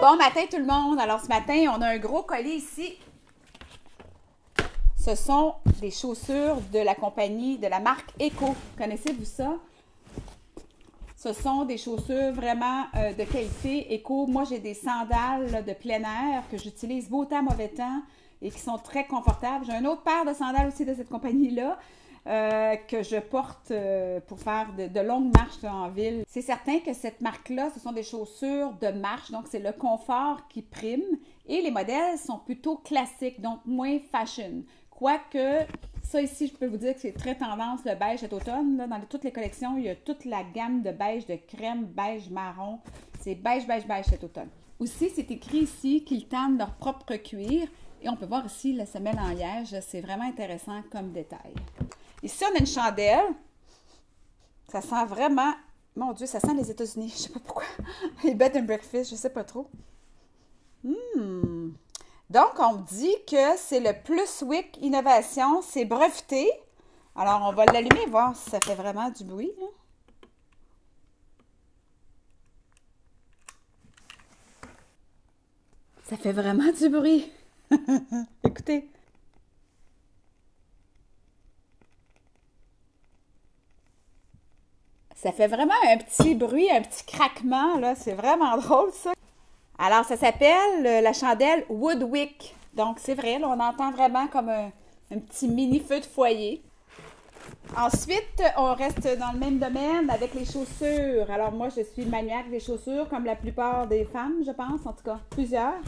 Bon matin tout le monde! Alors ce matin, on a un gros colis ici. Ce sont des chaussures de la compagnie, de la marque Eco. Connaissez-vous ça? Ce sont des chaussures vraiment de qualité Eco. Moi, j'ai des sandales de plein air que j'utilise beau temps, mauvais temps et qui sont très confortables. J'ai une autre paire de sandales aussi de cette compagnie-là. Que je porte pour faire de longues marches en ville. C'est certain que cette marque-là, ce sont des chaussures de marche, donc c'est le confort qui prime et les modèles sont plutôt classiques, donc moins fashion. Quoique, ça ici, je peux vous dire que c'est très tendance le beige cet automne. Là, dans toutes les collections, il y a toute la gamme de beige, de crème, beige, marron. C'est beige, beige, beige cet automne. Aussi, c'est écrit ici qu'ils tannent leur propre cuir et on peut voir ici la semelle en liège. C'est vraiment intéressant comme détail. Ici, on a une chandelle. Ça sent vraiment... Mon Dieu, ça sent les États-Unis. Je ne sais pas pourquoi. Les bed and breakfast, je ne sais pas trop. Donc, on me dit que c'est le Plus Wick Innovation. C'est breveté. Alors, on va l'allumer et voir si ça fait vraiment du bruit. Là. Ça fait vraiment du bruit. Écoutez. Ça fait vraiment un petit bruit, un petit craquement, là. C'est vraiment drôle, ça. Alors, ça s'appelle la chandelle Woodwick. Donc, c'est vrai, là, on entend vraiment comme un petit mini-feu de foyer. Ensuite, on reste dans le même domaine avec les chaussures. Alors, moi, je suis maniaque des chaussures, comme la plupart des femmes, je pense. En tout cas, plusieurs.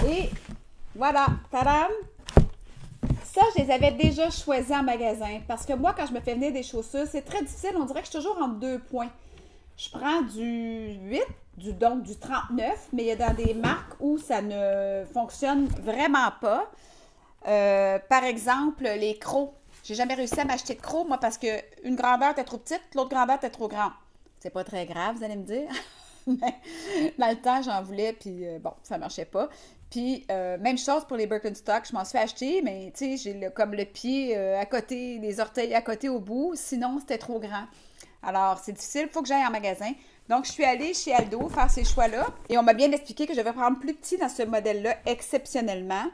Et voilà, tadam! Ça, je les avais déjà choisis en magasin parce que moi, quand je me fais venir des chaussures, c'est très difficile. On dirait que je suis toujours entre 2 points. Je prends du 8, donc du 39, mais il y a dans des marques où ça ne fonctionne vraiment pas. Par exemple, les crocs. J'ai jamais réussi à m'acheter de crocs, moi, parce qu'une grandeur était trop petite, l'autre grandeur était trop grande. C'est pas très grave, vous allez me dire. Mais dans le temps, j'en voulais, puis bon, ça marchait pas. Puis, même chose pour les Birkenstock, je m'en suis acheté, mais tu sais, j'ai comme le pied à côté, les orteils à côté au bout, sinon c'était trop grand. Alors, c'est difficile, il faut que j'aille en magasin. Donc, je suis allée chez Aldo faire ces choix-là, et on m'a bien expliqué que je devais prendre plus petit dans ce modèle-là, exceptionnellement.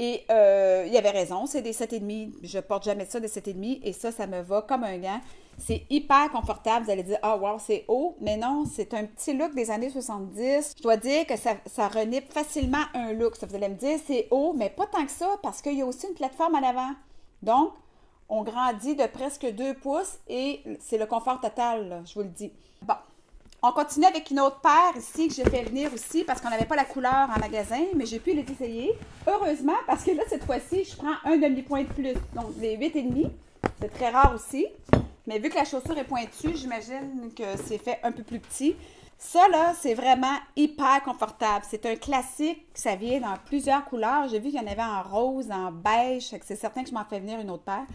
Et il y avait raison, c'est des 7,5. Je porte jamais ça, des 7,5. Et ça me va comme un gant. C'est hyper confortable. Vous allez dire, ah, wow, c'est haut. Mais non, c'est un petit look des années 70. Je dois dire que ça renipe facilement un look. Ça, vous allez me dire, c'est haut, mais pas tant que ça, parce qu'il y a aussi une plateforme en avant. Donc, on grandit de presque 2 pouces et c'est le confort total, là, je vous le dis. Bon. On continue avec une autre paire ici que j'ai fait venir aussi parce qu'on n'avait pas la couleur en magasin, mais j'ai pu les essayer. Heureusement, parce que là, cette fois-ci, je prends un demi-point de plus. Donc, les 8,5, c'est très rare aussi. Mais vu que la chaussure est pointue, j'imagine que c'est fait un peu plus petit. Ça, là, c'est vraiment hyper confortable. C'est un classique, ça vient dans plusieurs couleurs. J'ai vu qu'il y en avait en rose, en beige, c'est certain que je m'en fais venir une autre paire.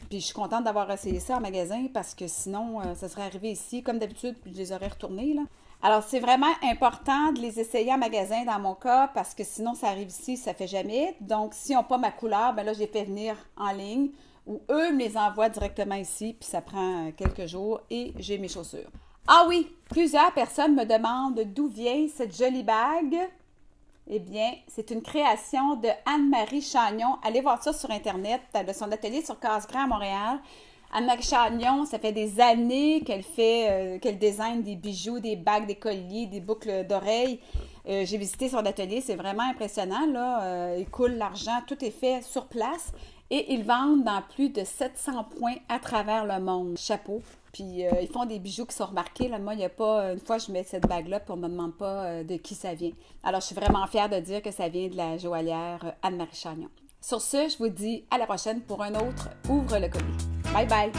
Puis je suis contente d'avoir essayé ça en magasin parce que sinon, ça serait arrivé ici, comme d'habitude, puis je les aurais retournés, là. Alors, c'est vraiment important de les essayer en magasin dans mon cas parce que sinon, ça arrive ici, ça ne fait jamais. Donc, s'ils n'ont pas ma couleur, ben là, je les fais venir en ligne ou eux me les envoient directement ici, puis ça prend quelques jours et j'ai mes chaussures. Ah oui, plusieurs personnes me demandent d'où vient cette jolie bague. Eh bien, c'est une création de Anne-Marie Chagnon. Allez voir ça sur Internet. Elle a son atelier sur Casgrain à Montréal. Anne-Marie Chagnon, ça fait des années qu'elle design des bijoux, des bagues, des colliers, des boucles d'oreilles. J'ai visité son atelier, c'est vraiment impressionnant, là. Il coule l'argent, tout est fait sur place. Et ils vendent dans plus de 700 points à travers le monde. Chapeau. Puis ils font des bijoux qui sont remarqués. Là. Moi, il n'y a pas... Une fois, je mets cette bague-là, puis on ne me demande pas de qui ça vient. Alors, je suis vraiment fière de dire que ça vient de la joaillière Anne-Marie Chagnon. Sur ce, je vous dis à la prochaine pour un autre Ouvre le colis. Bye bye!